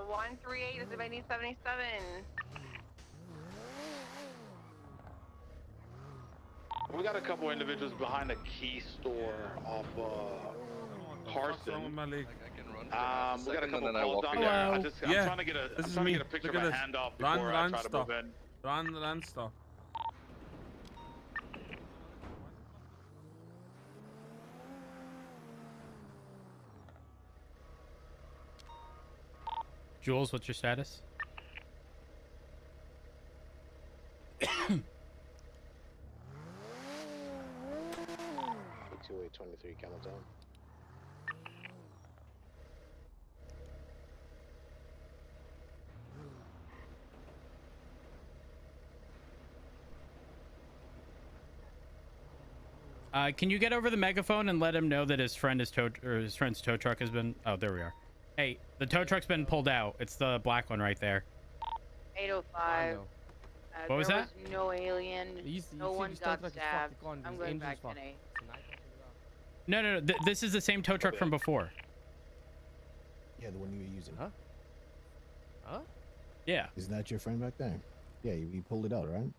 138 is about 77. We got a couple individuals behind a key store off Carson. My leg? We got a couple calls down Hello. there. I'm Yeah, trying to get this is trying me. to get a picture Look of at a this. handoff before I try to stop. move in. Run, stop. Jules, what's your status? 2823 Cameltown. Can you get over the megaphone and let him know that his friend's tow truck has been... Oh, there we are. Hey, the tow truck's been pulled out. It's the black one right there. 805. What was that? There was no alien. No one got stabbed. I'm going back today. No. This is the same tow truck from before. Yeah, the one you were using. Huh? Yeah. Isn't that your friend back there? Yeah, you pulled it out, right? No,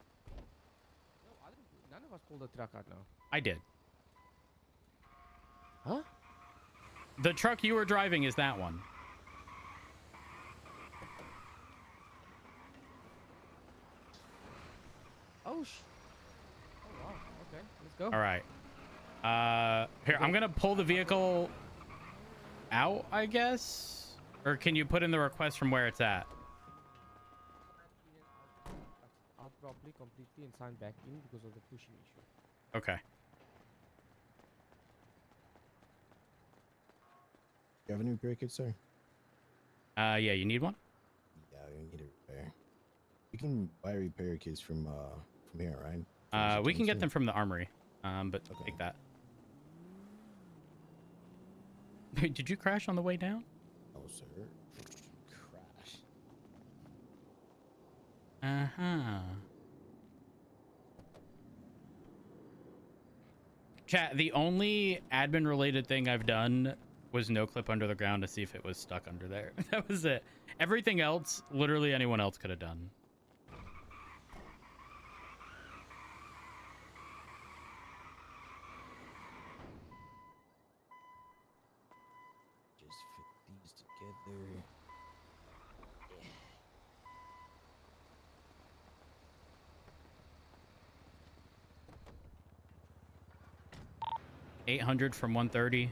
I didn't. None of us pulled the truck out now. I did. Huh? The truck you were driving is that one. Oh, oh wow. Okay, let's go. All right. Here, I'm gonna pull the vehicle out, I guess, or can you put in the request from where it's at? Out properly, completely, and sign back in because of the pushing issue. Okay. You have a new repair kit, sir? Yeah, you need one? Yeah, we need a repair. You can buy repair kits from here, right? We can get them from the armory, but Okay. take that. Did you crash on the way down? Oh, sir. Crash. Uh-huh. Chat, the only admin-related thing I've done was no clip under the ground to see if it was stuck under there. That was it. Everything else, literally anyone else could have done. Just fit these together. 800 from 130.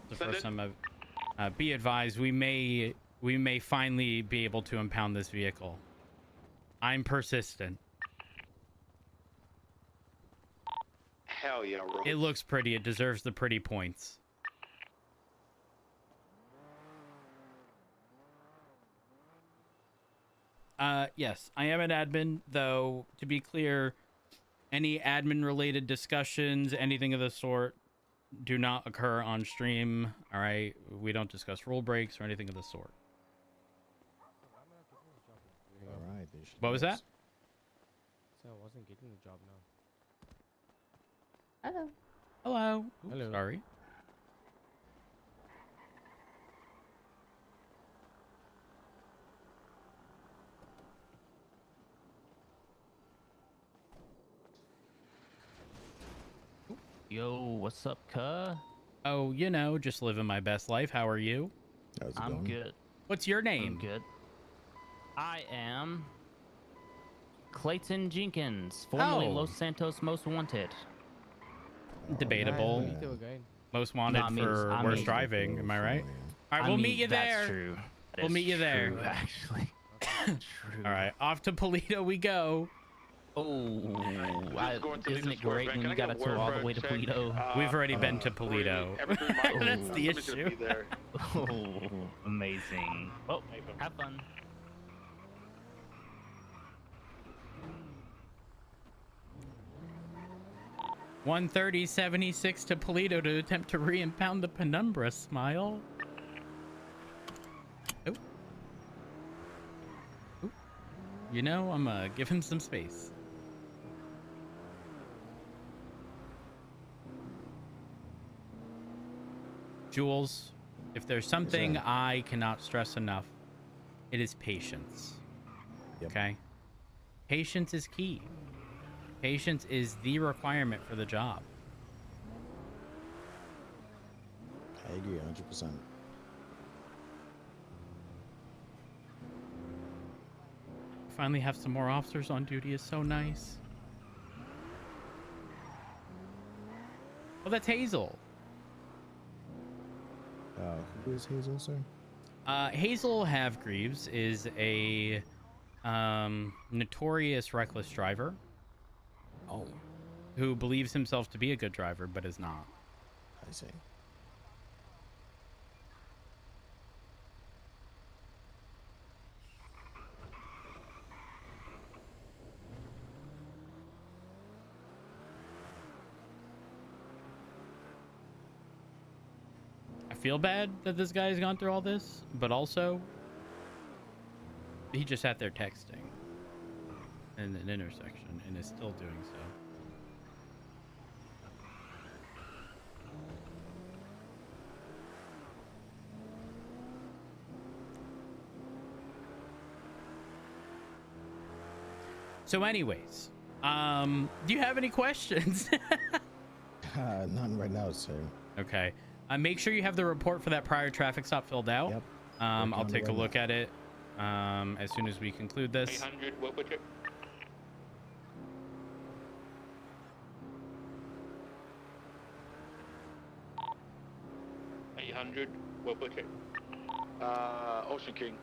The first time I've be advised, we may finally be able to impound this vehicle. I'm persistent. Hell yeah, bro. It looks pretty. It deserves the pretty points. Yes, I am an admin, though, to be clear, any admin-related discussions, anything of the sort, do not occur on stream, all right? We don't discuss rule breaks or anything of the sort. All right. What was that? So I wasn't getting the job now. Hello. Hello. Oops, Hello. Sorry. Yo, what's up, cuh? Oh, you know, just living my best life. How are you? How's it I'm going? good. What's your I'm name? good. I am Clayton Jenkins, formerly Oh. Los Santos Most Wanted. Debatable. Nice to meet you again. Most wanted I mean, for I worst mean- driving. Am I right? Oh, All right, I we'll mean, meet you there. That's true. That We'll is meet you there. true, actually. True. All right, off to Polito we go. Oh, Just going to isn't the it great bank. when Can I you get got a to tow all the word way to check? Polito? We've already been to Every Polito. 3 miles. That's the Somebody's gonna issue. be there. Oh, amazing. Well, have fun. $130.76 to Polito to attempt to re-impound the Penumbra. Smile. Oh. Ooh. You know, I'm gonna give him some space. Jules, if there's something I cannot stress enough, it is patience. Yep. Okay? Patience is key. Patience is the requirement for the job. I agree 100%. Finally have some more officers on duty is so nice. Oh, that's Hazel. Who is Hazel, sir? Hazel Havegreaves is a notorious reckless driver. Oh, Who believes himself to be a good driver but is not. I see. I feel bad that this guy's gone through all this, but also he just sat there texting in an intersection and is still doing so. So anyways, do you have any questions? None right now, sir. Okay. Make sure you have the report for that prior traffic stop filled out. Yep. I'll take a look at it as soon as we conclude this. 800, what would you? What would you? Ocean King.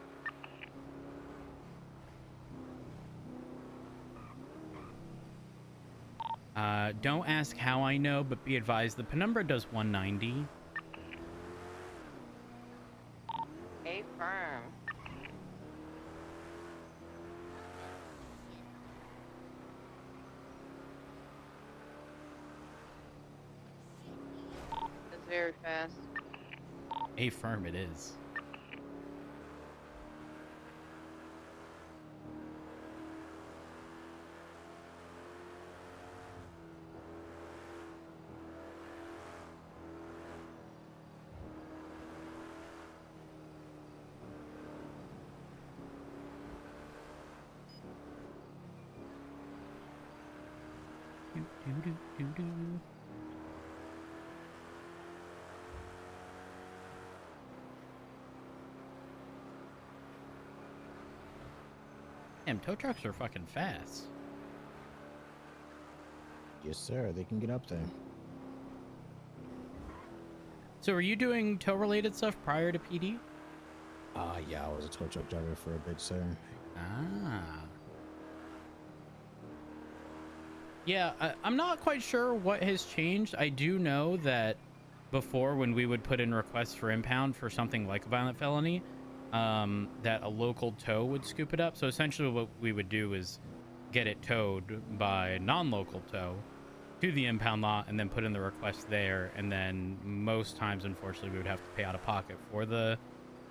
Don't ask how I know, but be advised the penumbra does 190. A firm. That's very fast. A firm it is. Damn, tow trucks are fucking fast. Yes, sir. They can get up there. So, were you doing tow-related stuff prior to PD? Yeah, I was a tow truck driver for a bit, sir. Ah. Yeah, I'm not quite sure what has changed. I do know that before, when we would put in requests for impound for something like a violent felony, that a local tow would scoop it up. So essentially what we would do is get it towed by non-local tow to the impound lot and then put in the request there. And then most times, unfortunately, we would have to pay out of pocket for the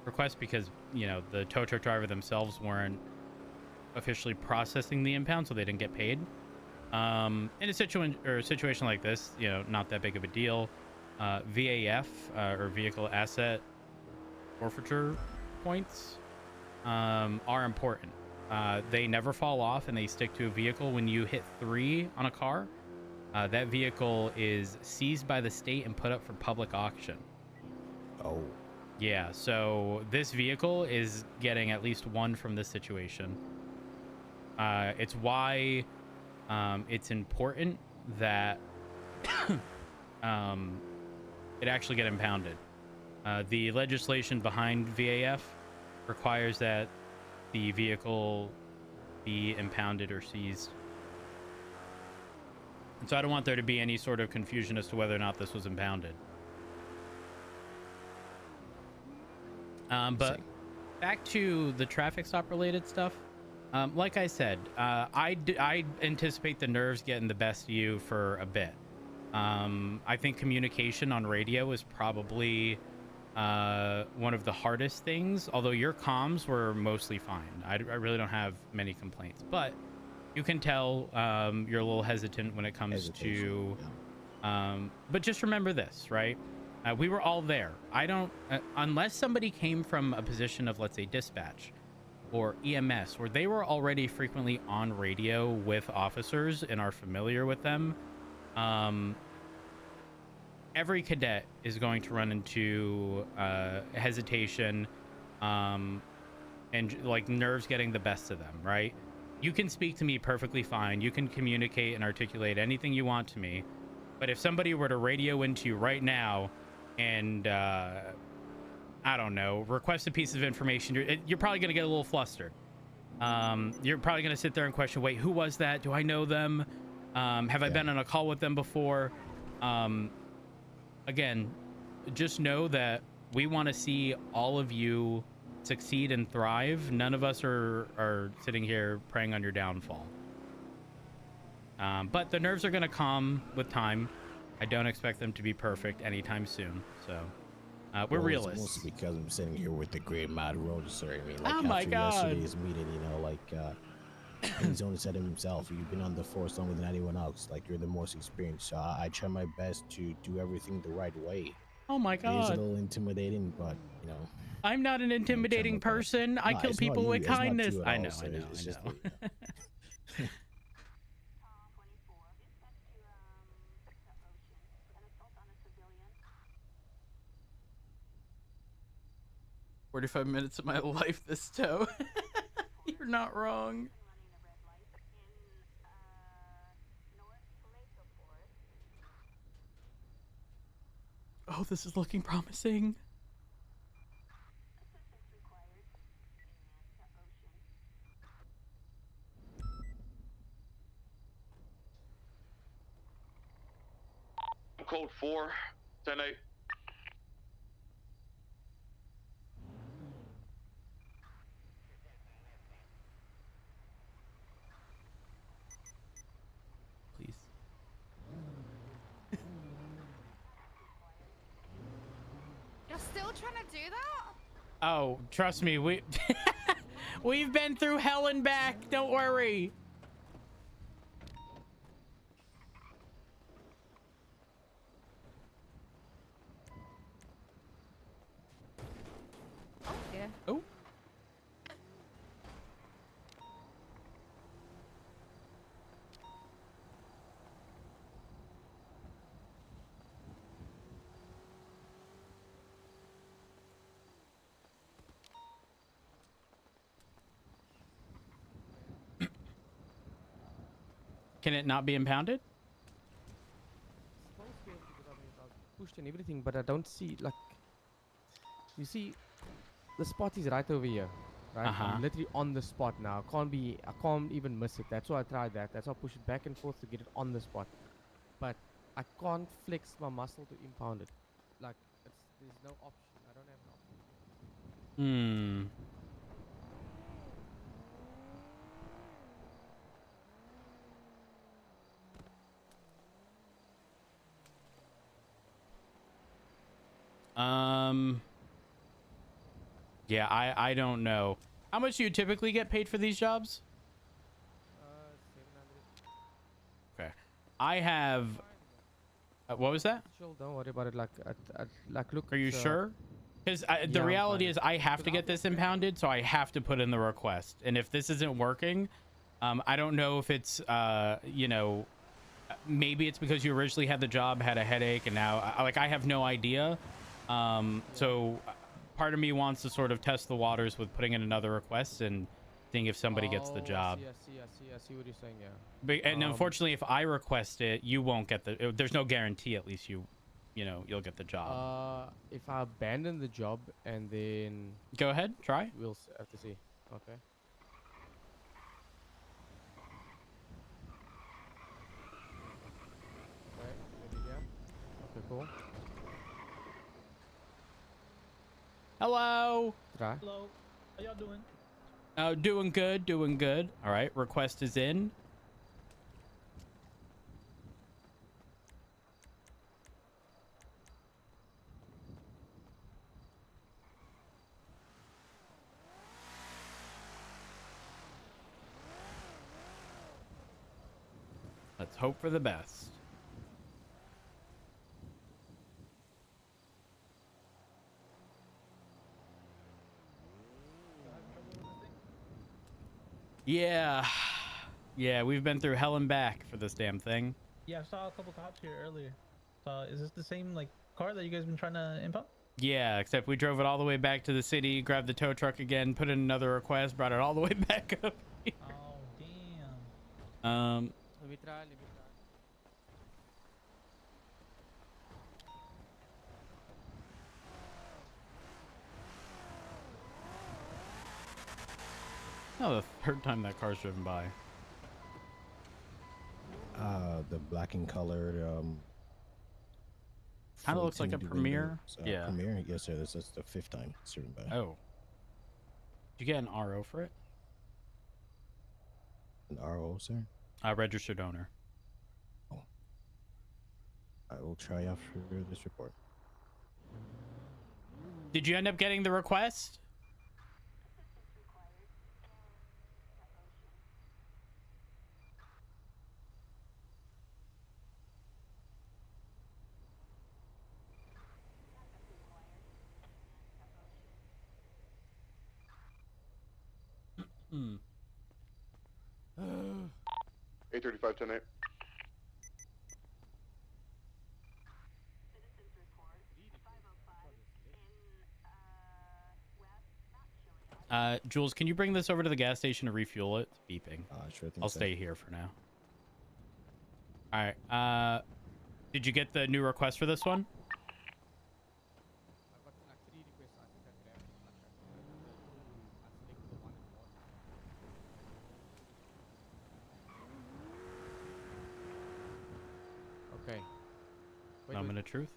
request because, you know, the tow truck driver themselves weren't officially processing the impound, so they didn't get paid. In a situation like this, you know, not that big of a deal. VAF, or vehicle asset forfeiture points, are important. They never fall off and they stick to a vehicle. When you hit 3 on a car, that vehicle is seized by the state and put up for public auction. Oh. Yeah, so this vehicle is getting at least 1 from this situation. It's why it's important that it actually get impounded. The legislation behind VAF requires that the vehicle be impounded or seized. And so I don't want there to be any sort of confusion as to whether or not this was impounded. But back to the traffic stop related stuff. Like I said, I anticipate the nerves getting the best of you for a bit. I think communication on radio is probably one of the hardest things, although your comms were mostly fine. I really don't have many complaints, but you can tell you're a little hesitant when it comes to... but just remember this, right? We were all there. I don't, unless somebody came from a position of, let's say, dispatch or EMS, where they were already frequently on radio with officers and are familiar with them. Every cadet is going to run into hesitation and like nerves getting the best of them, right? You can speak to me perfectly fine. You can communicate and articulate anything you want to me. But if somebody were to radio into you right now and, I don't know, request a piece of information, you're probably going to get a little flustered. You're probably going to sit there and question, wait, who was that? Do I know them? Have I been on a call with them before? Again, just know that we want to see all of you succeed and thrive. None of us are sitting here preying on your downfall. But the nerves are going to calm with time. I don't expect them to be perfect anytime soon. So we're realists. It's mostly because I'm sitting here with the great Mad Roadster. I mean, like Oh my God. yesterday's meeting, you know, like he's only said himself, you've been on the force longer than anyone else. Like, you're the most experienced. So I try my best to do everything the right way. Oh my It is a God. little intimidating, but you know. I'm not an intimidating person. I kill people with kindness. I know. It's just that, you know. 45 minutes of my life this tow. You're not wrong. Oh, this is looking promising. Code 4, 10-8. Please. You're still trying to do that? Oh, trust me, we've been through hell and back. Don't worry. Oh, yeah. Oh. Can it not be impounded? Supposed to be able to, because I mean, I was pushed and everything, but I don't see, like, you see, the spot is right over here, right? Uh-huh. I'm literally on the spot now. I can't even miss it. That's why I tried that. That's why I push it back and forth to get it on the spot. But I can't flex my muscle to impound it. Like, there's no option. I don't have an option. Yeah, I don't know. How much do you typically get paid for these jobs? 700. Okay. I have what was that? Chill, don't worry about it. Like, look. Are you sure? Because yeah, the I'm reality fine. is I have to get this impounded, so I have to put in the request. And if this isn't working, I don't know if it's, you know, maybe it's because you originally had the job, had a headache, and now, like, I have no idea. So part of me wants to sort of test the waters with putting in another request and seeing if somebody gets the job. I see what you're saying, yeah. But, and unfortunately, if I request it, you won't get the. There's no guarantee. At least you know, you'll get the job. If I abandon the job and then Go ahead, try. we'll have to see. Okay. Okay, maybe here. Okay, cool. Hello. Try. Hello. How y'all doing? Doing good, doing good. All right, request is in. Let's hope for the best. Yeah. Yeah, we've been through hell and back for this damn thing. Yeah, I saw a couple cops here earlier. So is this the same like car that you guys been trying to impound? Yeah, except we drove it all the way back to the city, grabbed the tow truck again, put in another request, brought it all the way back up here. Oh damn. Let me try. Oh, the third time that car's driven by. The black and colored Kind of looks like a tinted Premier. windows, Yeah. Premier, yes sir. That's the 5th time it's driven by. Oh. Did you get an RO for it? An RO, sir. Registered owner. I will try after this report. Did you end up getting the request? Hmm. 835 10 Jules, can you bring this over to the gas station to refuel it? It's beeping. Sure thing. I'll stay here for now. All right. Did you get the new request for this one? I've got like 3 requests. I think I grabbed I selected the one and bought. Okay. Moment of truth.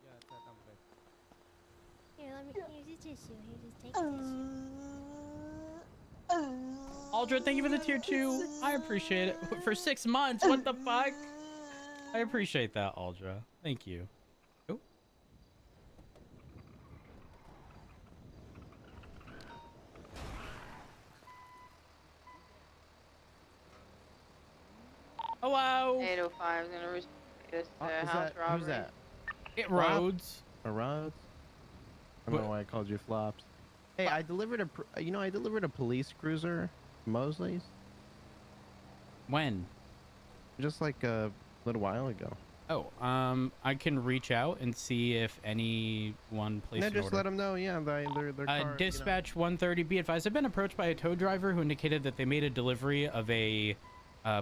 Yeah, it's that number. Here, here's your tissue. Here, just take a tissue. Aldra, thank you for the tier 2. I appreciate it. For 6 months. What the fuck? I appreciate that, Aldra. Thank you. Oh. Hello. 805 is gonna risk this house robbery. Who's that? It Rhodes. Rhodes? I don't know why I called you Flops. Hey, I delivered I delivered a police cruiser, Mosley's. When? Just like a little while ago. Oh, I can reach out and see if anyone placed No, an just order. let them know. Yeah, their car. Dispatch 130. Be advised, I've been approached by a tow driver who indicated that they made a delivery of a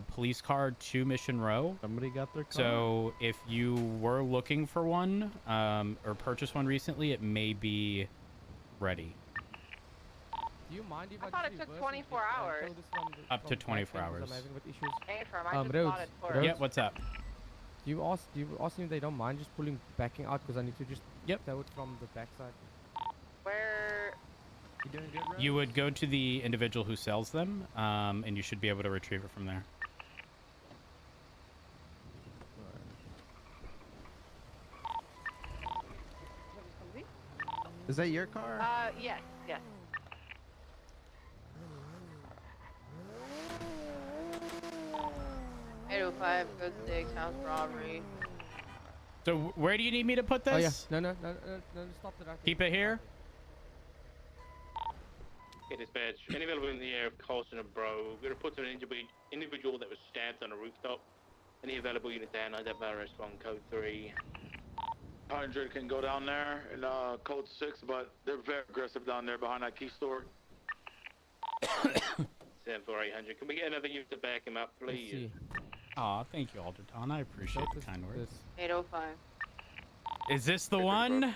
police car to Mission Row. Somebody got their car. So if you were looking for one or purchased one recently, it may be ready. Do you mind if I thought it took 24 hours. Up to 24 hours. I'm having with issues. Hey, firm, I just Rhodes, bought it for Rhodes, Yeah, what's up? Do you ask them if they don't mind just backing out because I need to just tow it from the backside. Where? You doing good, Rhodes? You would go to the individual who sells them, and you should be able to retrieve it from there. Is that your car? Yes. 805, code 6, house robbery. So where do you need me to put this? Oh yeah, no, stop it. Keep it here. Okay, dispatch. Any available in the area of Carlson and Bro. We're going to put an individual that was stabbed on a rooftop. Any available unit down, that virus on code 3. 100 can go down there in code 6, but they're very aggressive down there behind that key store. 74800. Can we get another unit to back him up, please? Aw, thank you, Alderton. I appreciate the kind words. 805. Is this the one?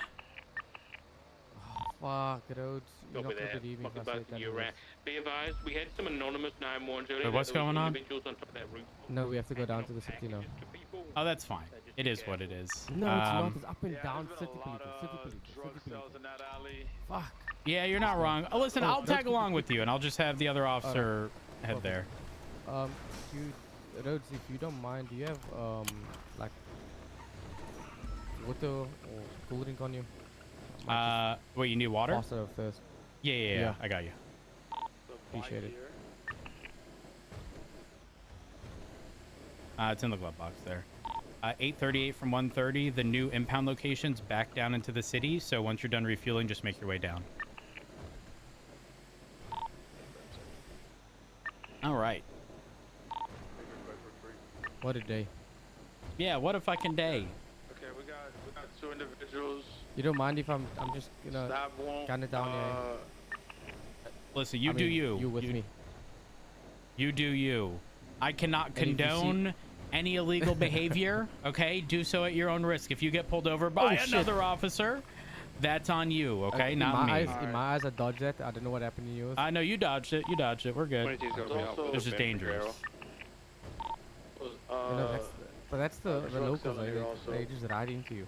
Fuck, Rhodes. You're Copy not going to that. believe me if I Fucking say bus that. you around. Be advised, we had some anonymous 911s earlier. What's There was going on? individuals on top of that roof. No, we have to go down to the city now. Oh, that's fine. It is what it is. No, it's not. It's up and down. City police. Fuck. Yeah, you're not wrong. Oh, listen, I'll tag along with you, and I'll just have the other officer head there. Rhodes, if you don't mind, do you have like water or cool drink on you? Wait, you need water? Pass it over first. Yeah, I got you. Appreciate it. It's in the glove box there. 838 from 130. The new impound location's back down into the city, so once you're done refueling, just make your way down. All right. What a day. Yeah, what a fucking day. Okay, we got 2 individuals. You don't mind if I'm just Stab wound. gun it down here. Listen, you I do mean, you. You with me. You do you. I cannot condone any illegal behavior, okay? Do so at your own risk. If you get pulled over by another officer, that's on you, okay? Not me. In my eyes, I dodged that. I don't know what happened to you. I know you dodged it. You dodged it. We're good. It's just dangerous. But that's the locals. They just ride into you.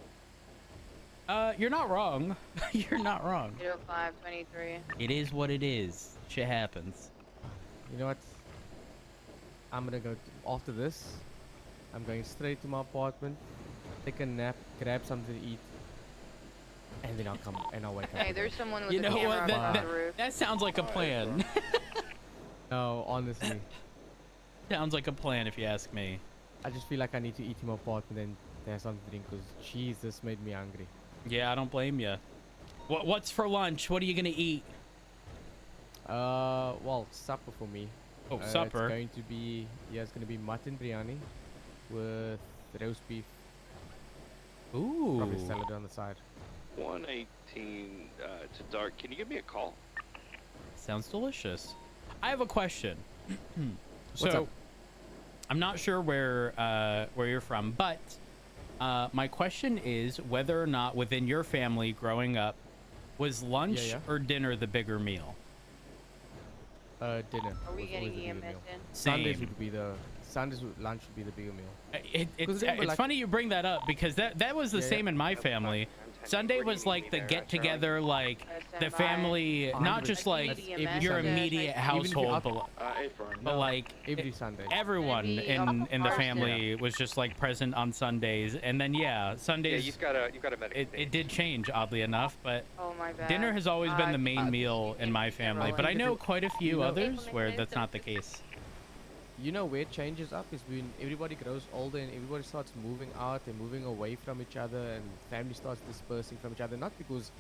You're not wrong. You're not wrong. 80523. It is what it is. Shit happens. You know what? I'm gonna go after this. I'm going straight to my apartment, take a nap, grab something to eat, and then I'll come and I'll wake up. Hey, there's someone with You a know camera what? on the roof. That sounds like a plan. No, honestly. Sounds like a plan if you ask me. I just feel like I need to eat in my apartment and have something to drink because Jesus made me hungry. Yeah, I don't blame you. What's for lunch? What are you gonna eat? Well, supper for me. Oh, supper. It's going to be it's gonna be mutton biryani with roast beef. Ooh. Probably salad on the side. 118 to dark. Can you give me a call? Sounds delicious. I have a question. What's up? I'm not sure where you're from, but my question is whether or not within your family growing up was lunch or dinner the bigger meal? Dinner. Are we getting EMS in? Sundays would be the lunch would be the bigger meal. It's funny you bring that up because that was the same in my family. Sunday was like the get together, like the family, not just like your immediate household, but like every Sunday. Everyone in the family was just like present on Sundays, and then Sundays. Yeah, you've got a medical. It did change oddly enough, but oh my bad. dinner has always been the main meal in my family. But I know quite a few others where that's not the case. You know where it changes up is when everybody grows older and everybody starts moving out and moving away from each other and family starts dispersing from each other, not because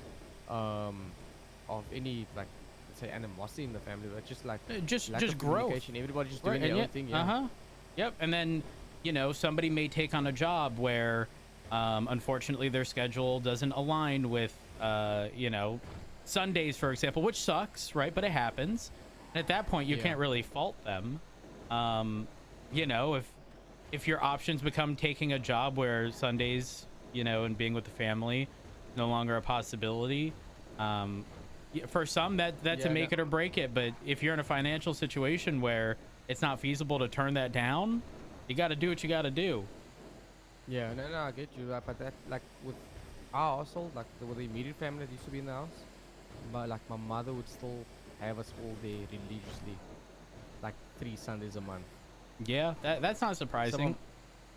of any like let's say animosity in the family, but just like just lack of growth. communication. Everybody just doing their own thing. Yeah. Yep. And then somebody may take on a job where unfortunately their schedule doesn't align with Sundays, for example, which sucks, right? But it happens. And at that point you can't really fault them. If your options become taking a job where Sundays, and being with the family is no longer a possibility, for some that's a make it or break it. But if you're in a financial situation where it's not feasible to turn that down, you got to do what you got to do. Yeah, no, I get you. But that, like with our household, like with the immediate family that used to be in the house, but like my mother would still have us all there religiously. Like 3 Sundays a month. Yeah, that's not surprising.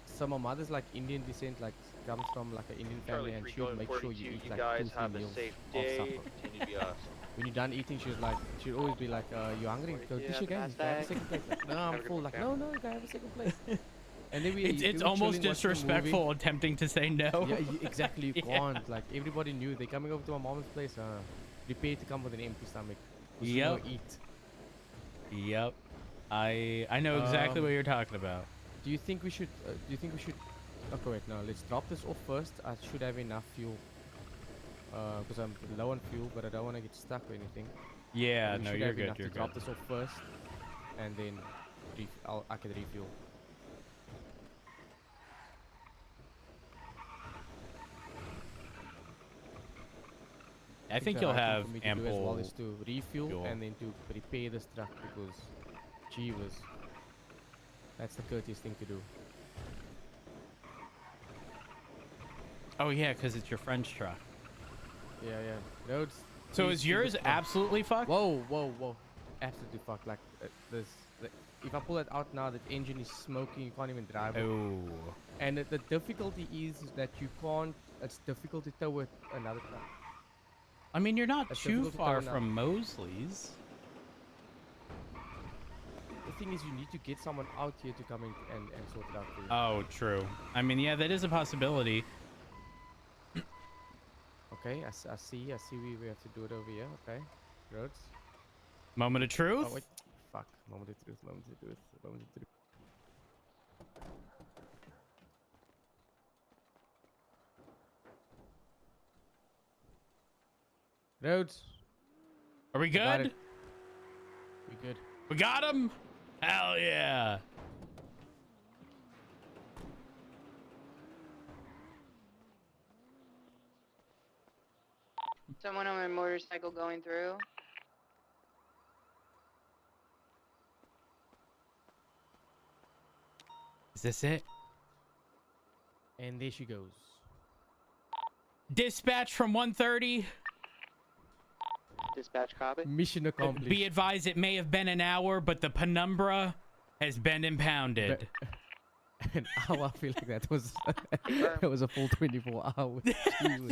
So my mother's like Indian descent, like comes from like an Indian family, and she'll make sure you eat like 2-3 meals of supper. When you're done eating, she'd always be like, "You hungry? Go dish again. Have a second plate." Like, no, I'm full. Like, no, you gotta have a second plate. And then it's almost disrespectful attempting to say no. Yeah, exactly. You can't. Like everybody knew they're coming over to my mom's place. Prepare to come with an empty stomach. Yep. Yep. I know exactly what you're talking about. Do you think we should? Okay, wait. No, let's drop this off first. I should have enough fuel. Because I'm low on fuel, but I don't want to get stuck or anything. Yeah, no, you're good. You're good. Drop this off first, and then I can refuel. I think you'll have for me ample to do as well is to refuel fuel. And then to repair this truck because, gee whiz, that's the courteous thing to do. Oh yeah, because it's your friend's truck. Yeah. No, so is yours absolutely fucked? Whoa. Absolutely fucked. Like if I pull it out now, that engine is smoking. You can't even drive it. Oh. And the difficulty is that you can't. It's difficult to tow with another truck. I mean, you're not too far from Mosley's. The thing is, you need to get someone out here to come in and sort it out for you. Oh, true. I mean, yeah, that is a possibility. Okay, I see we have to do it over here. Okay, roads. Moment of truth. Oh, wait. fuck. Moment of truth, moment of truth, moment of truth. Roads. Are we Got good? it. We good. We got him. Hell yeah. Someone on a motorcycle going through. Is this it? And there she goes. Dispatch from 130. Dispatch copy. Mission accomplished. Be advised, it may have been an hour, but the penumbra has been impounded. An hour, I feel like that was that was a full 24 hours.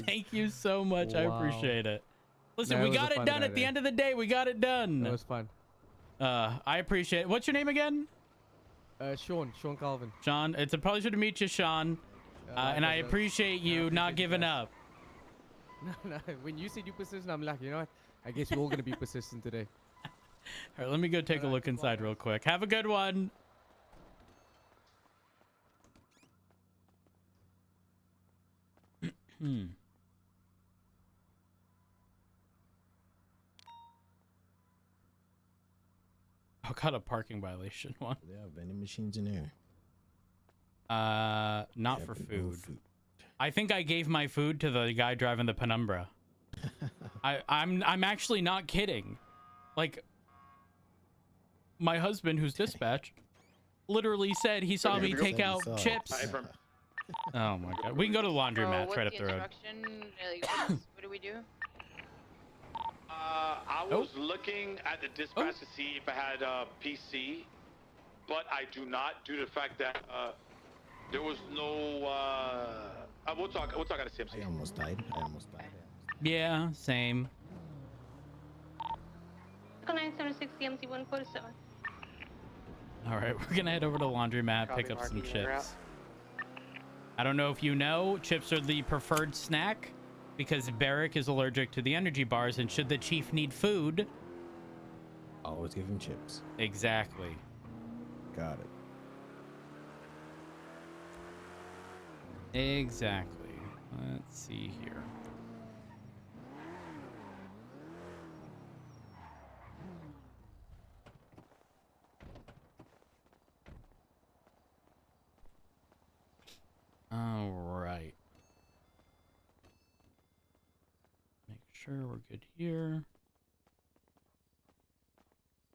Thank you so much. I appreciate it. Listen, No, we it was got a it fun done ride, at the eh? end of the day. We got it done. That was fun. I appreciate it. What's your name again? Sean Calvin. Sean. It's a pleasure to meet you, Sean. And I appreciate you not giving up. No, when you said you persistent, I'm like, you know what? I guess we're all gonna be persistent today. All right, let me go take a look inside real quick. Have a good one. Oh, got a parking violation one. They have vending machines in there. Not Yeah, for but no food. food. I think I gave my food to the guy driving the penumbra. I'm actually not kidding. Like, my husband, who's dispatch, literally said he saw me take out chips. Oh my god. We can go to the laundromat right up the road. What do we do? I was looking at the dispatch to see if I had a PC, but I do not, due to the fact that there was no. We'll talk at a CMC. I almost died. Yeah, same. 976 CMC 147. All right, we're gonna head over to the laundromat, pick up some chips. I don't know if you know, chips are the preferred snack because Barrick is allergic to the energy bars, and should the chief need food, always give him chips. Exactly. Got it. Exactly. Let's see here. All right. Make sure we're good here.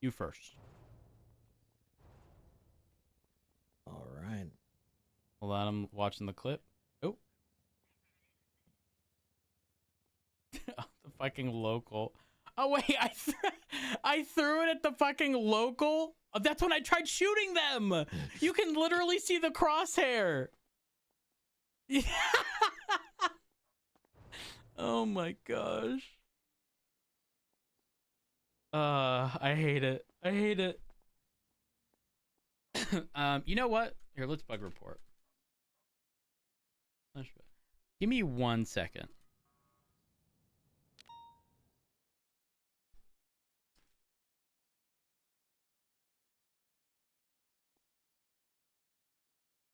You first. All right. Hold on, I'm watching the clip. Oh. The fucking local. Oh wait, I threw it at the fucking local. Oh, that's when I tried shooting them. You can literally see the crosshair. Oh my gosh. I hate it. I hate it. You know what? Here, let's bug report. Give me 1 second.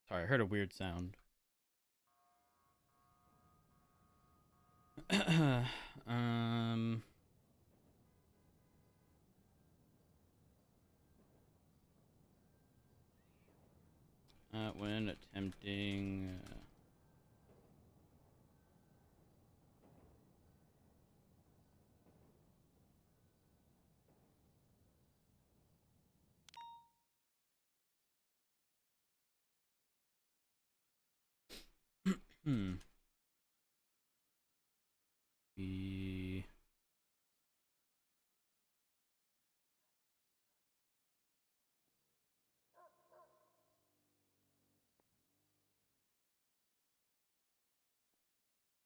Sorry, I heard a weird sound. When attempting the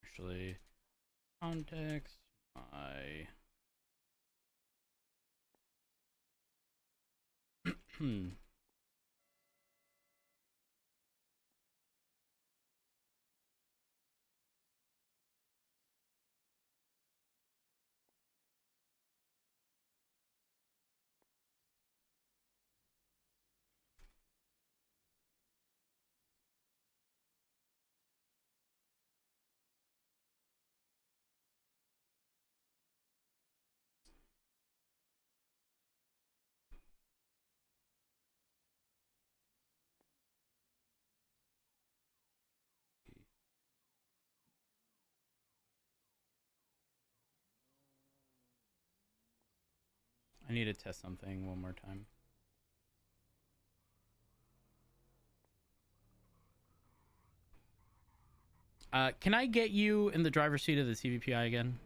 actually context my I need to test something one more time. Can I get you in the driver's seat of the CVPI again?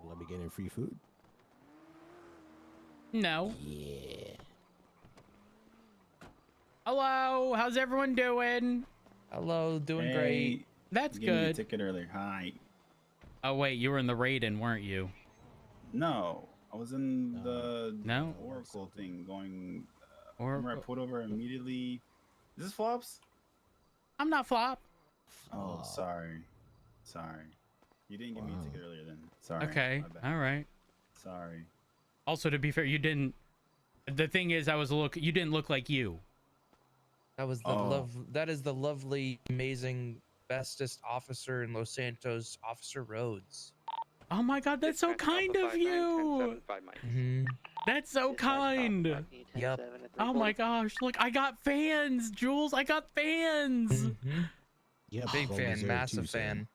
Will I be getting free food? No. Yeah. Hello, how's everyone doing? Hello, doing great. That's Give me a good. ticket earlier. Hi. Oh wait, you were in the raid-in, weren't you? No, I was in the No? Oracle thing going. Oracle. Remember I pulled over immediately. Is this Flops? I'm not Flop. Oh, sorry. Sorry. You didn't give me a ticket earlier then. Sorry. Okay, my bad. all right. Sorry. Also, to be fair, you didn't. The thing is, you didn't look like you. That was the That is the lovely, amazing, bestest officer in Los Santos, Officer Rhodes. Oh my God, that's so kind of you. That's so kind. Yep. Oh my gosh, look, I got fans, Jules. I got fans. Yeah, Big fan, massive fan.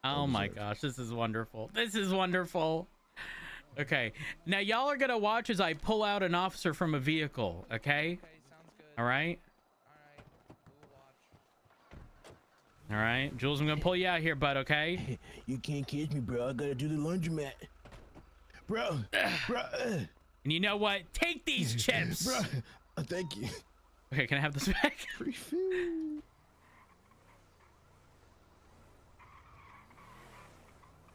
Oh my gosh, this is wonderful. This is wonderful. Okay, now y'all are gonna watch as I pull out an officer from a vehicle. Okay. Sounds good. All right. We'll watch. All right, Jules, I'm gonna pull you out here, bud. Okay. You can't catch me, bro. I gotta do the laundromat. Bro. And you know what? Take these chips. Bro. Thank you. Okay, can I have this back? Free food.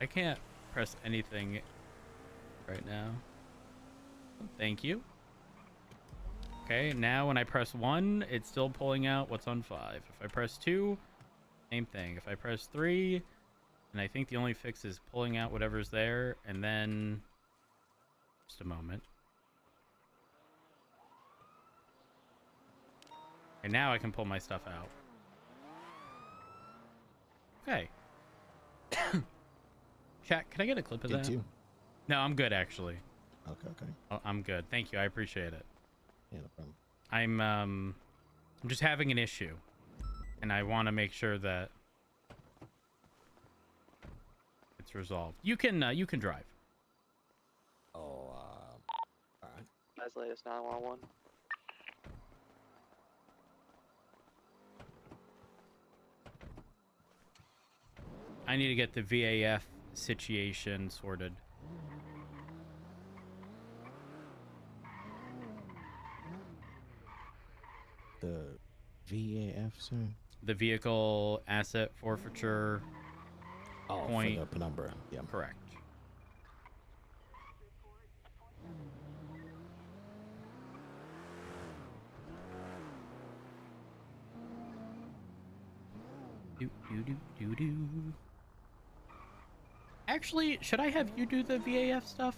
I can't press anything right now. Thank you. Okay, now when I press 1, it's still pulling out what's on 5. If I press 2, same thing. If I press 3, and I think the only fix is pulling out whatever's there, and then just a moment. And now I can pull my stuff out. Okay. Chat, can I get a clip of that? Too. No, I'm good actually. Okay. Oh, I'm good. Thank you. I appreciate it. Yeah, no problem. I'm just having an issue, and I want to make sure that it's resolved. You can drive. Oh, all right. That's latest 911. I need to get the VAF situation sorted. The VAF, sir? The vehicle asset forfeiture point. For the penumbra. Yeah. Correct. Do. Actually, should I have you do the VAF stuff?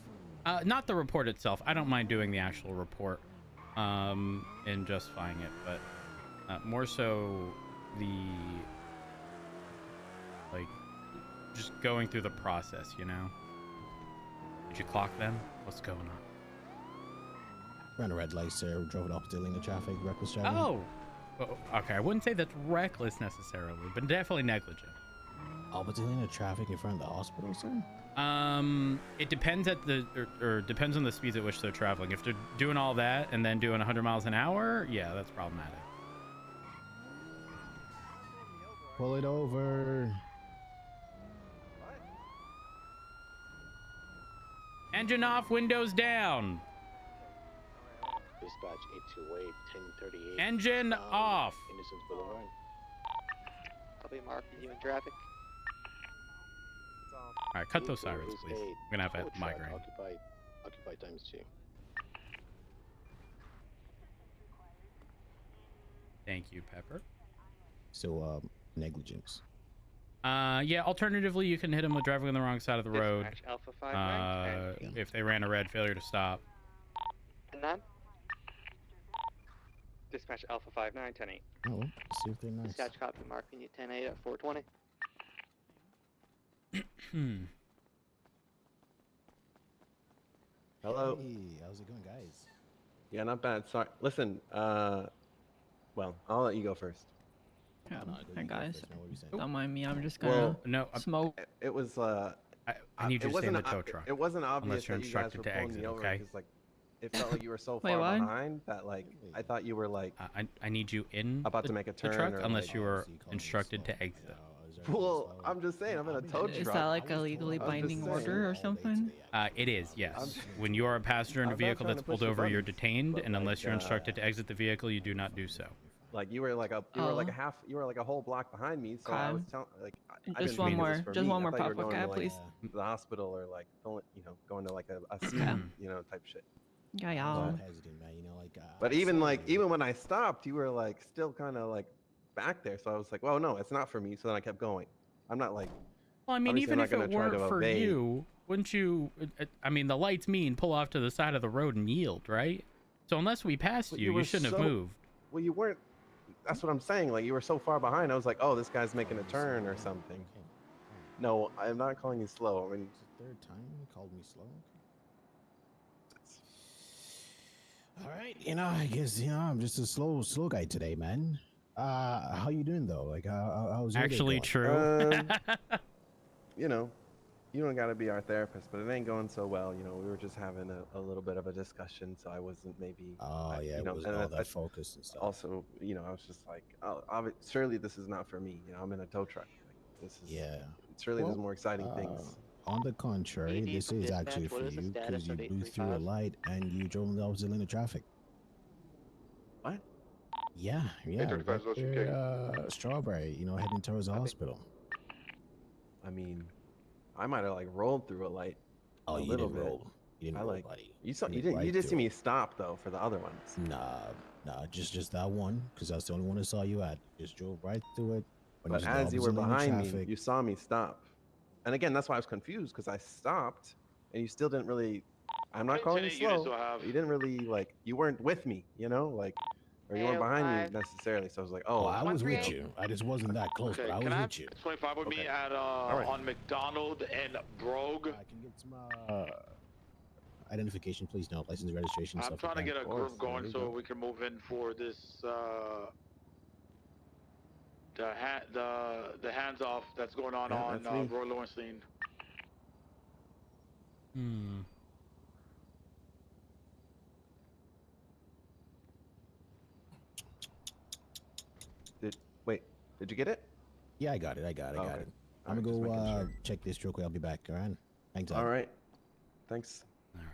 Not the report itself. I don't mind doing the actual report and justifying it, but more so the just going through the process, you know? Did you clock them? What's going on? Ran a red light, sir. Drove it opposite lane of traffic. Reckless driving. Oh, okay. I wouldn't say that's reckless necessarily, but definitely negligent. Opposite lane of traffic in front of the hospital, sir? It depends or depends on the speeds at which they're traveling. If they're doing all that and then doing 100 miles an hour, yeah, that's problematic. Pull it over. Engine off, windows down. Dispatch 828 1038. Engine off. Innocence Boulevard. I'll be marking you in traffic. All right, cut those sirens, please. I'm gonna have a migraine. Occupied times 2. Thank you, Pepper. So, negligence. Yeah. Alternatively, you can hit them with driving on the wrong side of the road. Dispatch Alpha 5910. If they ran a red, failure to stop. 9. Dispatch Alpha 5910. Oh, let's see if they're nice. Dispatch copy marking you 10-8 at 420. Hello. Hey, how's it going, guys? Yeah, not bad. Sorry. Listen, well, I'll let you go first. Yeah, no, hey guys, first, man. What are you saying? don't mind me. I'm just gonna smoke. It was I need you to stay in the tow truck. It wasn't obvious unless you're that you guys instructed were to pulling exit, me over okay? because like it felt like you were so Wait, far what? behind that like I thought you were like I need you in about the, to make a the turn truck or unless like, you are instructed to exit. Well, I'm just saying I'm in a tow truck. Is that like a legally binding order or something? It is, yes. When you are a passenger in a I'm not vehicle trying that's to push pulled your over, you're buttons, detained, but, and unless like, you're instructed to exit the vehicle, you do not do so. Like you were like a whole block behind me, so I was telling like I Just didn't one think it was more, for just me. one I more thought you were pop going to cab, like please. the hospital or like going to like a scene, type shit. Yeah, yeah. Hesitant, man. You know, like. But even when I stopped, you were like still kind of like back there. So I was like, well, no, it's not for me. So then I kept going. I'm not like. Well, I mean, obviously even I'm if not it gonna try weren't to for evade. you, wouldn't you? I mean, the lights mean pull off to the side of the road and yield, right? So unless we passed But you, were you shouldn't so- have moved. Well, you weren't. That's what I'm saying. Like you were so far behind. I was like, oh, this guy's making a turn or something. No, I'm not calling you slow. I mean, it's the third time you called me slow. All right, I guess I'm just a slow guy today, man. How you doing though? Like, how's your day Actually, going? true. You don't got to be our therapist, but it ain't going so well. We were just having a little bit of a discussion, so I wasn't maybe. Oh yeah, it was all that focus and stuff. Also, I was just like, oh, surely this is not for me. I'm in a tow truck. Like, this is. Yeah. Surely there's more exciting things. On the contrary, this is actually for you because you blew through a light and you drove in the opposite lane of traffic. What? Yeah. Right there, Strawberry, heading towards the hospital. I mean, I might have like rolled through a light. Oh, you didn't roll. You didn't roll, buddy. You did see me stop though for the other ones. Nah, just that one because that's the only one I saw you at. Just drove right through it. But as you were behind me, you saw me stop. And again, that's why I was confused because I stopped and you still didn't really. I'm not calling you slow. You didn't really like. You weren't with me, or you weren't behind me necessarily. So I was like, oh, I was with you. I just wasn't that close, but I was with you. 25 with me at on McDonald and Brogue. I can get some identification, please. No license, registration. I'm trying to get a group going so we can move in for this the hands off that's going on Roy Lowenstein. Did you get it? Yeah, I got it. I got it. I'm gonna go check this real quick. I'll be back. All right. Thanks. All right. Thanks. All right.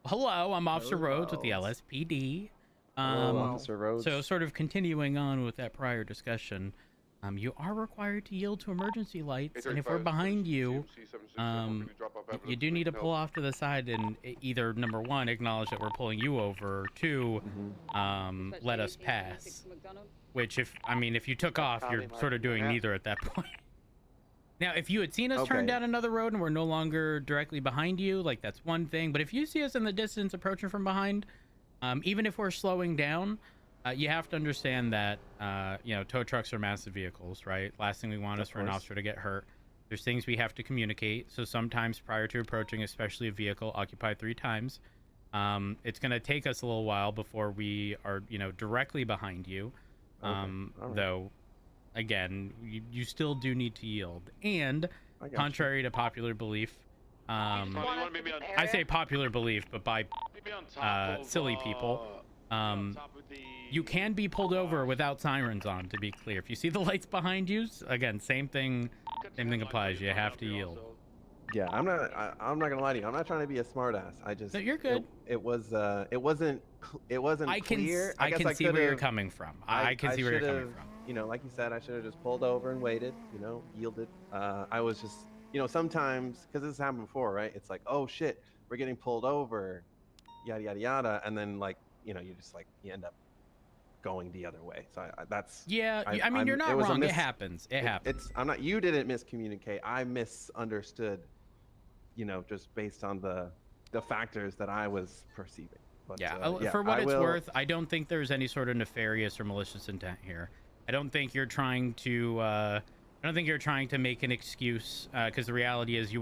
Hello, I'm Officer Rhodes with the LSPD. Hello, Officer Rhodes. So, sort of continuing on with that prior discussion, you are required to yield to emergency lights, and if we're behind you, you do need to pull off to the side and either number one, acknowledge that we're pulling you over, or two, let us pass. Which, if you took off, you're sort of doing neither at that point. Now, if you had seen us turn down another road and we're no longer directly behind you, like that's one thing. But if you see us in the distance approaching from behind, even if we're slowing down, you have to understand that, tow trucks are massive vehicles, right? Last thing we want is for an officer to get hurt. There's things we have to communicate. So sometimes prior to approaching, especially a vehicle occupied 3 times, it's going to take us a little while before we are, directly behind you. Though, again, you still do need to yield. And contrary to popular belief, I say popular belief, but by silly people, you can be pulled over without sirens on, to be clear. If you see the lights behind you, again, same thing applies. You have to yield. Yeah, I'm not gonna lie to you. I'm not trying to be a smartass. I just. No, you're good. It wasn't clear. I can see where you're coming from. I can see where you're coming from. Like you said, I should have just pulled over and waited. Yielded. I was just, sometimes because this has happened before, right? It's like, oh shit, we're getting pulled over, yada yada yada, and then like, you just like you end up going the other way. So that's. Yeah, I mean, you're not wrong. It happens. It happens. You didn't miscommunicate. I misunderstood. Just based on the factors that I was perceiving. But, for what it's worth, I don't think there's any sort of nefarious or malicious intent here. I don't think you're trying to make an excuse, because the reality is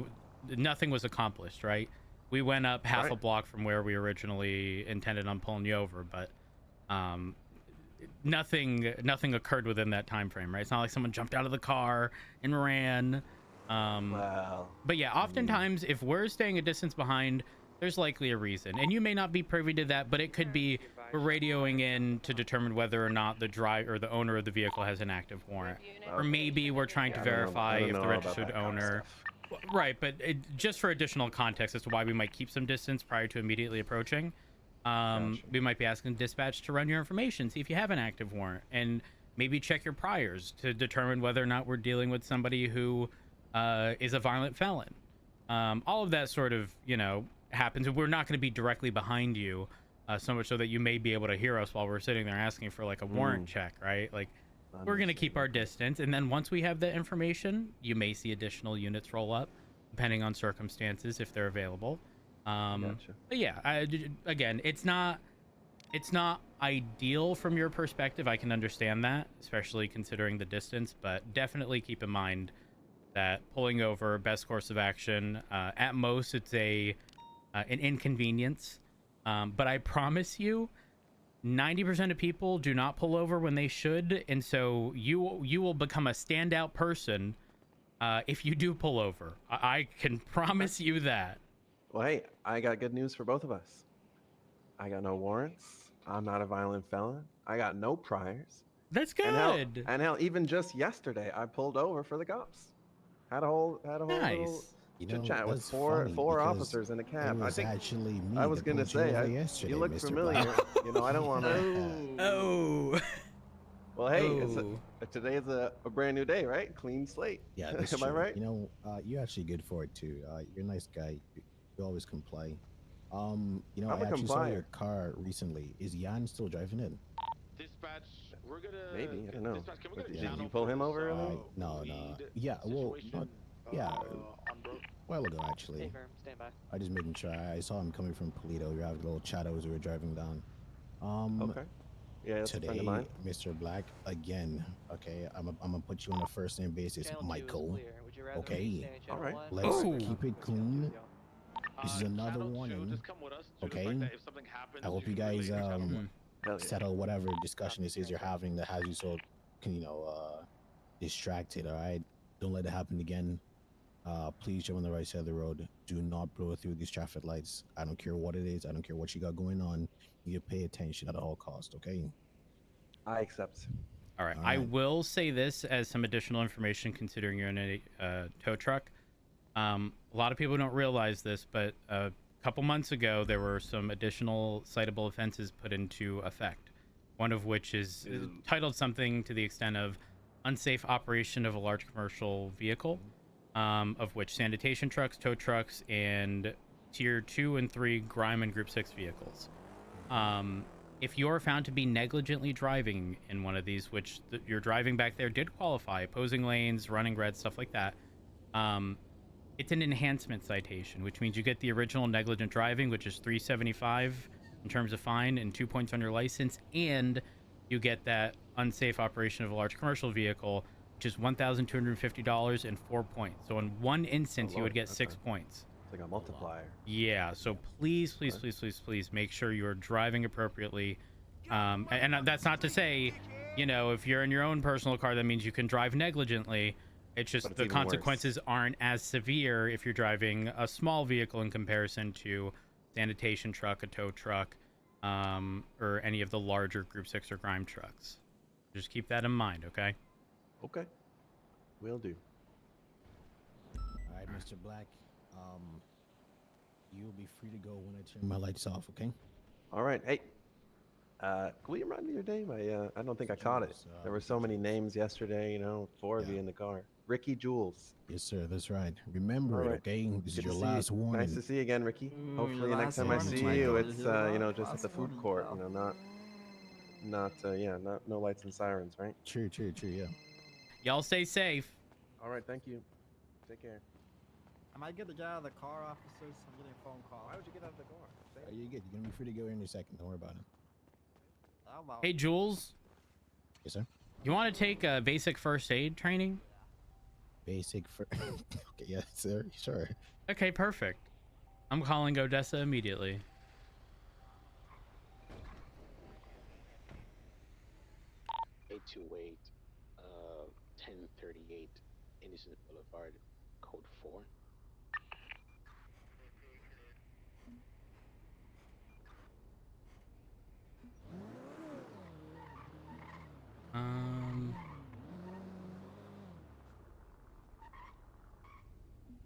nothing was accomplished, right? We went up half a block from where we originally intended on pulling you over, but nothing occurred within that time frame, right? It's not like someone jumped out of the car and ran. Wow. But yeah, oftentimes if we're staying a distance behind, there's likely a reason, and you may not be privy to that, but it could be we're radioing in to determine whether or not the driver or the owner of the vehicle has an active warrant, or maybe we're trying to verify if the registered owner. Right, but just for additional context as to why we might keep some distance prior to immediately approaching, we might be asking dispatch to run your information, see if you have an active warrant, and maybe check your priors to determine whether or not we're dealing with somebody who is a violent felon. All of that sort of, happens. We're not going to be directly behind you, so much so that you may be able to hear us while we're sitting there asking for like a warrant check, right? Like, we're going to keep our distance, and then once we have the information, you may see additional units roll up, depending on circumstances if they're available. But yeah, again, it's not ideal from your perspective. I can understand that, especially considering the distance, but definitely keep in mind that pulling over, best course of action. At most, it's an inconvenience, but I promise you 90% of people do not pull over when they should, and so you will become a standout person if you do pull over. I can promise you that. Well, hey, I got good news for both of us. I got no warrants. I'm not a violent felon. I got no priors. That's good. And hell, even just yesterday, I pulled over for the cops. Had a whole little chit chat with four officers in a cab. It was actually me. I was gonna say, you look Mr. familiar. Black. I don't want to. Well, hey, today is a brand new day, right? Clean slate. Yeah, that's Am true. I right? You're actually good for it too. You're a nice guy. You always comply. I I'm a actually saw your complier. car recently. Is Jan still driving it? Dispatch, we're gonna. Maybe, I don't know. Dispatch, can we get a Did channel you pull him for over this, earlier? No. Yeah, well, yeah, a while ago actually. Stand by. I just making sure. I saw him coming from Polito. We were having a little chat as we were driving down. Okay. Yeah, that's a friend Today, of mine. Mr. Black, again. Okay, I'm gonna put you on a first name basis, Michael. Okay. All right. Let's keep it clean. This is another warning. Okay. I hope you guys settle whatever discussion this is you're having that has you so distracted. All right. Don't let it happen again. Please jump on the right side of the road. Do not blow through these traffic lights. I don't care what it is. I don't care what you got going on. You pay attention at all costs. Okay. I accept. All right. I will say this as some additional information, considering you're in a tow truck. A lot of people don't realize this, but a couple months ago, there were some additional citable offenses put into effect. One of which is titled something to the extent of unsafe operation of a large commercial vehicle, of which sanitation trucks, tow trucks, and tier 2 and 3 grime and group 6 vehicles. If you're found to be negligently driving in one of these, which your driving back there did qualify, opposing lanes, running red, stuff like that, it's an enhancement citation, which means you get the original negligent driving, which is $375 in terms of fine and 2 points on your license, and you get that unsafe operation of a large commercial vehicle, which is $1,250 and 4 points. So in one instance, you would get 6 points. It's like a multiplier. Yeah, so please make sure you're driving appropriately. And that's not to say, if you're in your own personal car, that means you can drive negligently. It's just the consequences aren't as severe if you're driving a small vehicle in comparison to sanitation truck, a tow truck, or any of the larger Group 6 or grime trucks. Just keep that in mind, okay? Okay. Will do. All right, Mr. Black. You'll be free to go when I turn my lights off, okay? All right. Hey, will you remind me your name? I don't think I caught it. There were so many names yesterday, 4 of you in the car. Ricky Jules. Yes, sir. That's right. Remember All it, right. This Good is to your see last you. warning. Nice to see you again, Ricky. Hopefully your next last time I warning, see Michael. you, it's just at the food court. Not no lights and sirens, right? True, yeah. Y'all stay safe. All right, thank you. Take care. Am I good to get out of the car, officers? I'm getting a phone call. Why would you get out of the car? You're good. You're gonna be free to go in a second. Don't worry about it. Hey, Jules. Yes, sir. You want to take a basic first aid training? Basic first. Okay, yes, sir. Sure. Okay, perfect. I'm calling Odessa immediately. 928, 1038 Innocent Boulevard, code 4.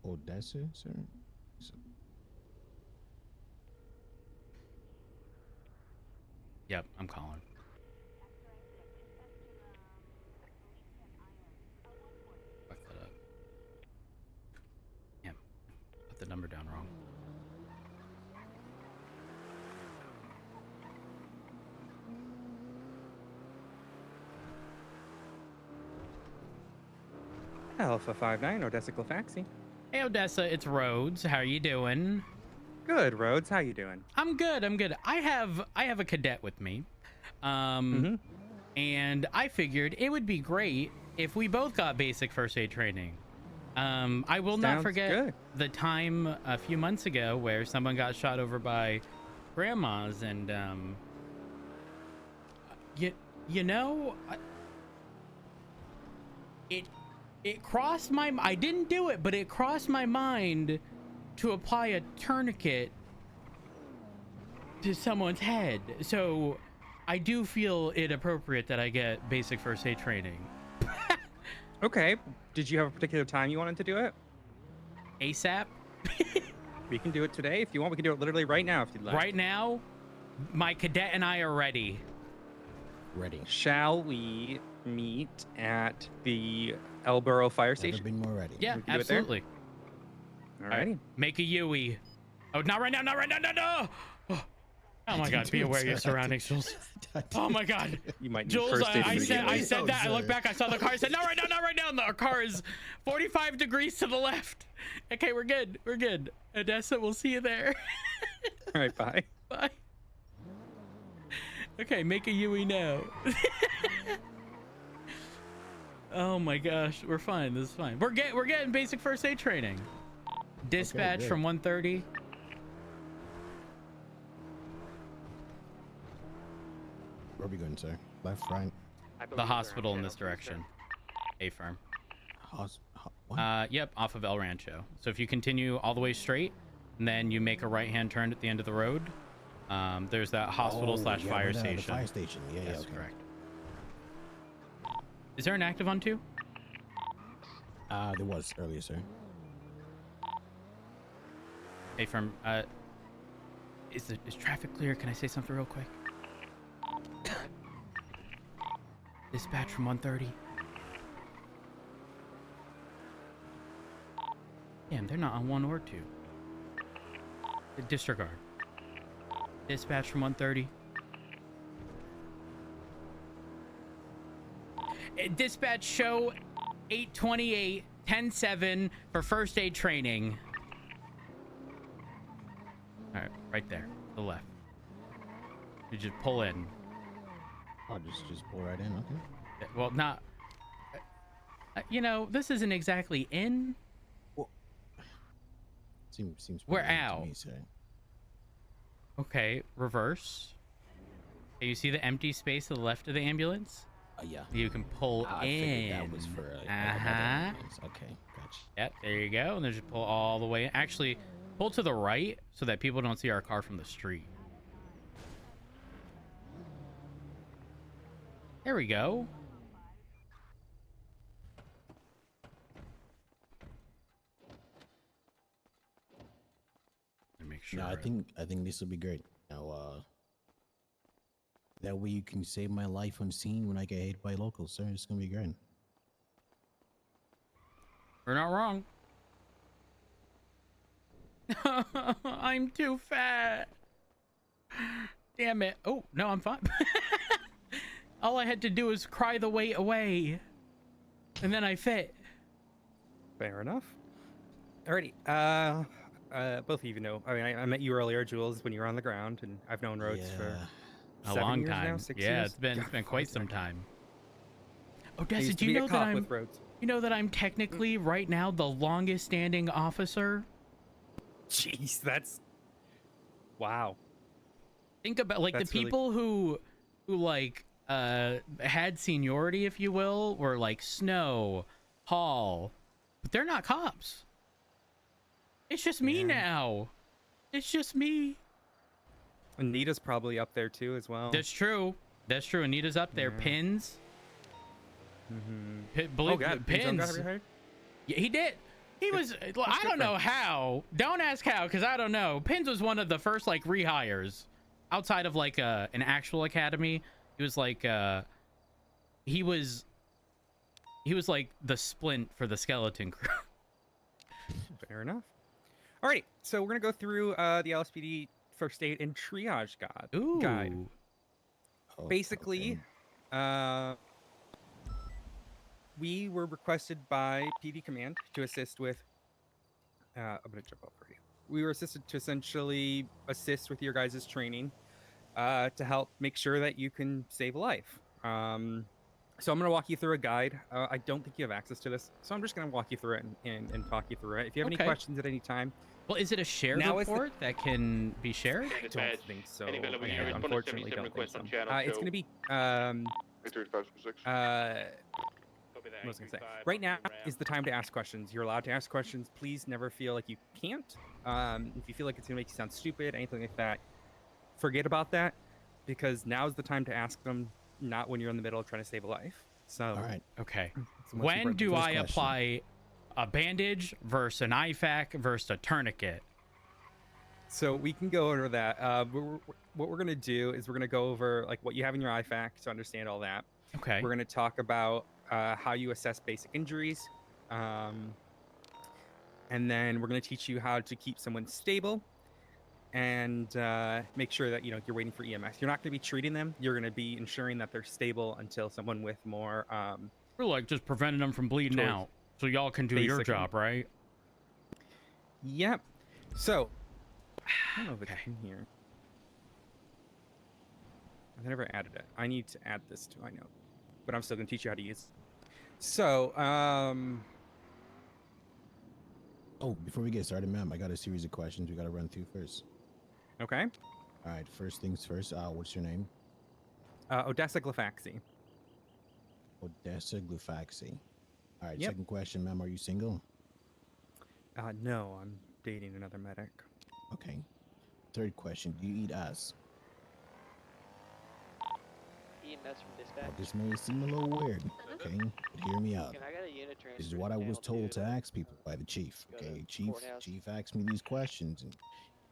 Odessa, sir? Yep, I'm calling. Fuck that up. Damn, put the number down wrong. Alpha 59, Odessa Clefaxi. Hey Odessa, it's Rhodes. How are you doing? Good, Rhodes. How you doing? I'm good. I'm good. I have a cadet with me, and I figured it would be great if we both got basic first aid training. I will not forget the time a few months ago where someone got shot over by grandmas, and you know, it crossed my. I didn't do it, but it crossed my mind to apply a tourniquet to someone's head. So I do feel it appropriate that I get basic first aid training. Okay. Did you have a particular time you wanted to do it? ASAP. We can do it today if you want. We can do it literally right now if you'd like. Right now, my cadet and I are ready. Ready. Shall we meet at the Elborough Fire Station? Never been more ready. Yeah, absolutely. Alrighty. Right. Make a Yui. Oh, not right now, not right now, no! Oh my God, be aware of your surroundings, Jules. Oh my God. You might need Jules, first aid I said that. I looked back, I saw the car. I said, not right now, not right now. And our car is 45 degrees to the left. Okay, we're good. We're good. Odessa, we'll see you there. All right, bye. Bye. Okay, make a Yui now. Oh my gosh, we're fine. This is fine. We're getting basic first aid training. Dispatch from 1:30. Where are we going, sir? Left, right? The hospital in this direction. A firm. Yep, off of El Rancho. So if you continue all the way straight, and then you make a right-hand turn at the end of the road, there's that hospital slash fire station. The fire station. Yeah, yes, okay. Correct. Is there an active on 2? There was earlier, sir. Hey, firm. Is traffic clear? Can I say something real quick? Dispatch from 1:30. Damn, they're not on 1 or 2. Disregard. Dispatch from 1:30. Dispatch show 828 10-7 for first aid training. All right, right there, to the left. You just pull in. Oh, just pull right in, okay. Well, not. You know, this isn't exactly in. Well, seems. We're pretty late out. to me, sir. Okay, reverse. Okay, you see the empty space to the left of the ambulance? Yeah. You can pull I in. figured that was for okay, gotcha. Yep, there you go. And then just pull all the way in. Actually, pull to the right so that people don't see our car from the street. There we go. Make sure. No, I think this will be great. Now, that way you can save my life unseen when I get hit by locals, sir. It's gonna be great. We're not wrong. I'm too fat. Damn it. Oh, no, I'm fine. All I had to do was cry the weight away. And then I fit. Fair enough. Alrighty. Both of you know. I mean, I met you earlier, Jules, when you were on the ground, and I've known Rhodes for a long years time. now, 6 yeah, years. it's been quite some time. Oh, I Dessa, used do to you be a know that cop I'm with Rhodes. you know that I'm technically right now the longest standing officer? Jeez, that's wow. Think about like That's the really people who like had seniority, if you will, were like Snow, Hall, but they're not cops. It's just me now. It's just me. Anita's probably up there too as well. That's true. That's true. Anita's up there. Yeah. Pins. Oh God, Pins. got rehired? Yeah, he did. He was. I don't know how. Don't ask how, because I don't know. Pins was one of the first like rehires outside of like an actual academy. He was like he was like the splint for the skeleton crew. Fair enough. Alrighty, so we're gonna go through the LSPD first aid and triage guide. Oh, Basically, we were requested by PD Command to assist with. I'm gonna jump over here. We were assisted to essentially assist with your guys' training to help make sure that you can save a life. So I'm gonna walk you through a guide. I don't think you have access to this, so I'm just gonna walk you through it and talk you through it. If you have any questions at any time. Well, is it a shared report that can be shared? I don't think so. Anybody I unfortunately don't think so. It's going to be what was I gonna say? Right now is the time to ask questions. You're allowed to ask questions. Please never feel like you can't. If you feel like it's gonna make you sound stupid, anything like that, forget about that, because now's the time to ask them, not when you're in the middle of trying to save a life. So, all right, okay. When do I apply a bandage versus an IFAC versus a tourniquet? So we can go over that. What we're gonna do is we're gonna go over like what you have in your IFAC to understand all that. Okay. We're gonna talk about how you assess basic injuries, and then we're gonna teach you how to keep someone stable, and make sure that you're waiting for EMS. You're not gonna be treating them. You're gonna be ensuring that they're stable until someone with more. We're like just preventing them from bleeding out, so y'all can do your job, right? Yep. So. I don't know if it's in here. I've never added it. I need to add this to my note, but I'm still going to teach you how to use it. So, oh, before we get started, ma'am, I got a series of questions we got to run through first. Okay. All right, first things first. What's your name? Odessa Glyfaxi. Odessa Glyfaxi. All right, Yep. second question, ma'am, are you single? No, I'm dating another medic. Okay. Third question, do you eat ass? EMS from dispatch. This may seem a little weird, okay? But hear me out. I got a unit transfer. This is what I was told to ask people by the chief, okay? Chief asked me these questions, and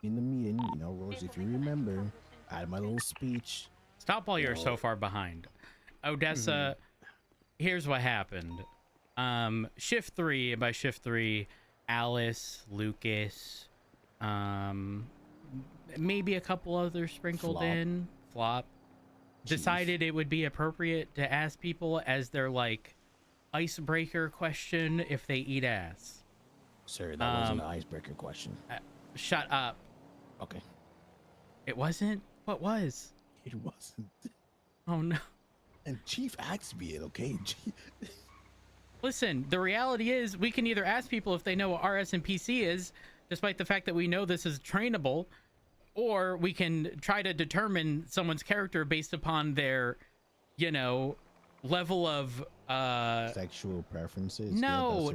in the meeting, Rose, if you remember, I had my little speech. Stop while you're so far behind. Odessa, here's what happened. Shift 3, and by shift 3, Alice, Lucas, maybe a couple others sprinkled in. Flop. Decided it would be appropriate to ask people as their like icebreaker question if they eat ass. Sir, that wasn't an icebreaker question. Shut up. Okay. It wasn't? What was? It wasn't. Oh no. And Chief asked me it, okay? Listen, the reality is we can either ask people if they know what RS and PC is, despite the fact that we know this is trainable, or we can try to determine someone's character based upon their, level of sexual preferences. No,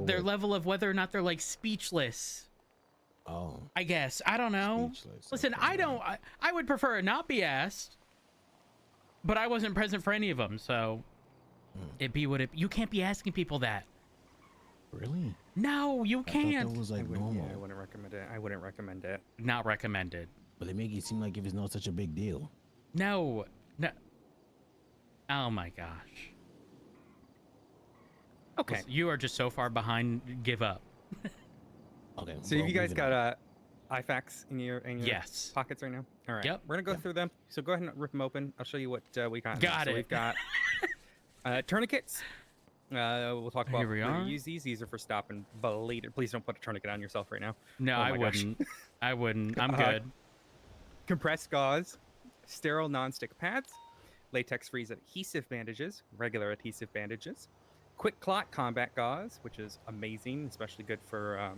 their level of whether or not they're like speechless. Oh. I guess. I don't know. Speechless. Listen, Okay. I would prefer it not be asked, but I wasn't present for any of them, so it be what it. You can't be asking people that. Really? No, you can't. That was like normal. I wouldn't recommend it. I wouldn't recommend it. Not recommended. But they make it seem like if it's not such a big deal. No. Oh my gosh. Okay. Listen, you are just so far behind. Give up. Okay. So you guys got IFACs in your yes pockets right now? All right. Yep. We're gonna go through them. So go ahead and rip them open. I'll show you what we got. Got it. So we've got tourniquets. We'll talk about Here we where are. to use these. These are for stopping bleeding. Please don't put a tourniquet on yourself right now. No, Oh I my gosh. wouldn't. I wouldn't. I'm good. Compressed gauze, sterile non-stick pads, latex-free adhesive bandages, regular adhesive bandages, quick clot combat gauze, which is amazing, especially good for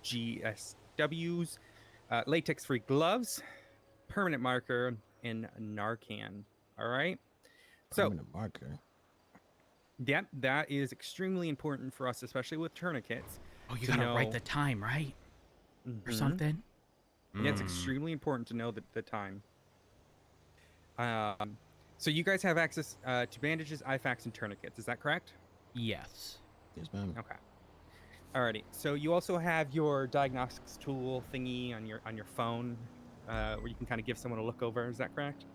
GSWs, latex-free gloves, permanent marker, and Narcan All right. So Permanent marker. Yep, that is extremely important for us, especially with tourniquets. Oh, you to gotta know... write the time, right? Or Mhm. something? Yeah, it's extremely important to know the time. So you guys have access to bandages, IFAKs, and tourniquets. Is that correct? Yes. Yes, ma'am. Okay. Alrighty. So you also have your diagnostics tool thingy on your phone, where you can kind of give someone a look over. Is that correct?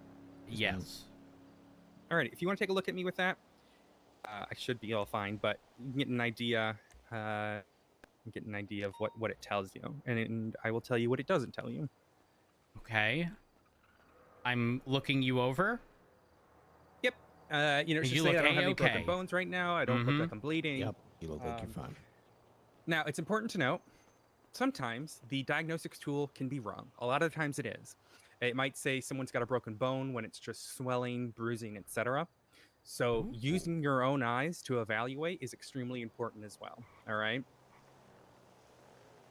Yes. Alrighty. If you want to take a look at me with that, I should be all fine. But you can get an idea. Get an idea of what it tells you, and I will tell you what it doesn't tell you. Okay. I'm looking you over. Yep. It's You just look saying I don't have any A-okay. broken bones right now. I don't look like I'm bleeding. Yep. You look like you're fine. Now, it's important to note, sometimes the diagnostics tool can be wrong. A lot of the times it is. It might say someone's got a broken bone when it's just swelling, bruising, etc. So using your own eyes to evaluate is extremely important as well. All right?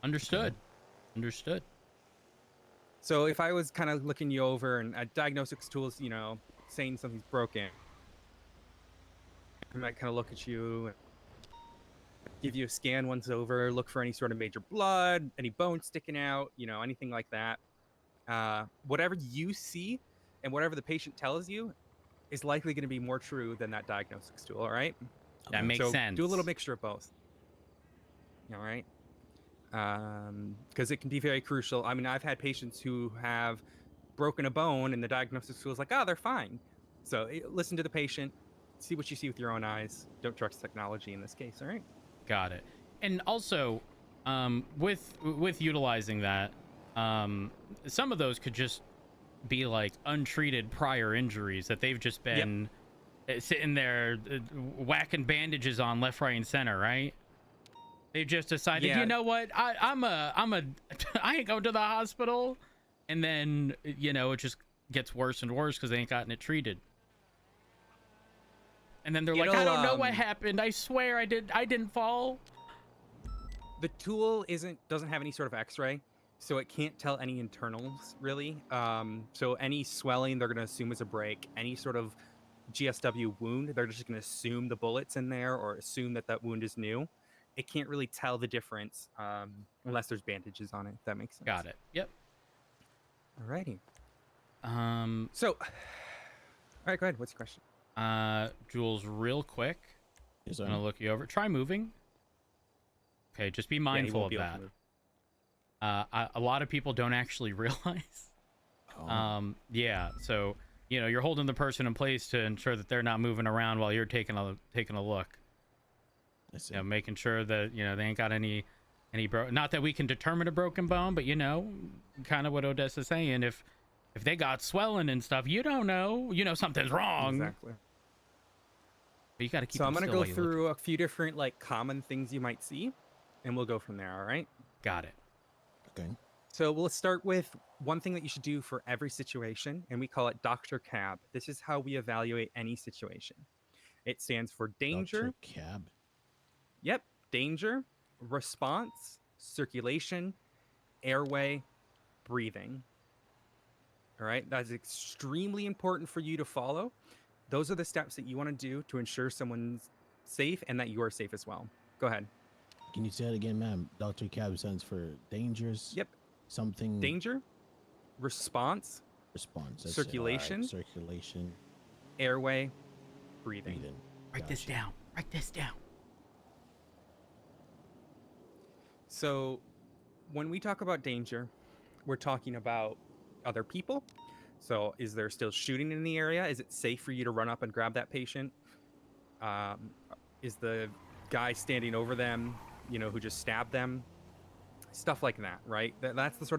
Understood. Understood. So if I was kind of looking you over and diagnostics tools, saying something's broken, I might kind of look at you and give you a scan once over, look for any sort of major blood, any bones sticking out, anything like that. Whatever you see and whatever the patient tells you is likely going to be more true than that diagnostics tool, all right? That makes sense. Do a little mixture of both. All right? Because it can be very crucial. I mean, I've had patients who have broken a bone and the diagnostics tool is like, oh, they're fine. So listen to the patient, see what you see with your own eyes. Don't trust technology in this case, all right? Got it. And also, with utilizing that, some of those could just be like untreated prior injuries that they've just been sitting there whacking bandages on left, right, and center, right? They just decided, you know what, I ain't going to the hospital, and then it just gets worse and worse because they ain't gotten it treated. And then they're like, I don't know what happened. I swear I didn't fall. The tool doesn't have any sort of X-ray, so it can't tell any internals really. So any swelling they're going to assume is a break. Any sort of GSW wound, they're just going to assume the bullet's in there or assume that wound is new. It can't really tell the difference unless there's bandages on it. If that makes sense. Got it. Yep. Alrighty. So, all right, go ahead. What's your question? Jules, real quick. Yes, I'm gonna look you over. Try moving. Okay, just be mindful of that. A lot of people don't actually realize. Yeah. So you're holding the person in place to ensure that they're not moving around while you're taking a look. Making sure that they ain't got any not that we can determine a broken bone, but kind of what Odessa's saying. If they got swelling and stuff, you don't know. Something's wrong. Exactly. But you got to keep. So I'm gonna go through a few different common things you might see, and we'll go from there. All right. Got it. Okay. So we'll start with one thing that you should do for every situation, and we call it Dr. CAB. This is how we evaluate any situation. It stands for danger. Dr. CAB. Yep. Danger, response, circulation, airway, breathing. All right. That's extremely important for you to follow. Those are the steps that you want to do to ensure someone's safe and that you are safe as well. Go ahead. Can you say it again, ma'am? Dr. CAB stands for dangers. Yep. Something. Danger, response, circulation, circulation, airway, breathing. Write this down. Write this down. So when we talk about danger, we're talking about other people. So is there still shooting in the area? Is it safe for you to run up and grab that patient? Is the guy standing over them, who just stabbed them? Stuff like that, right? That's the sort of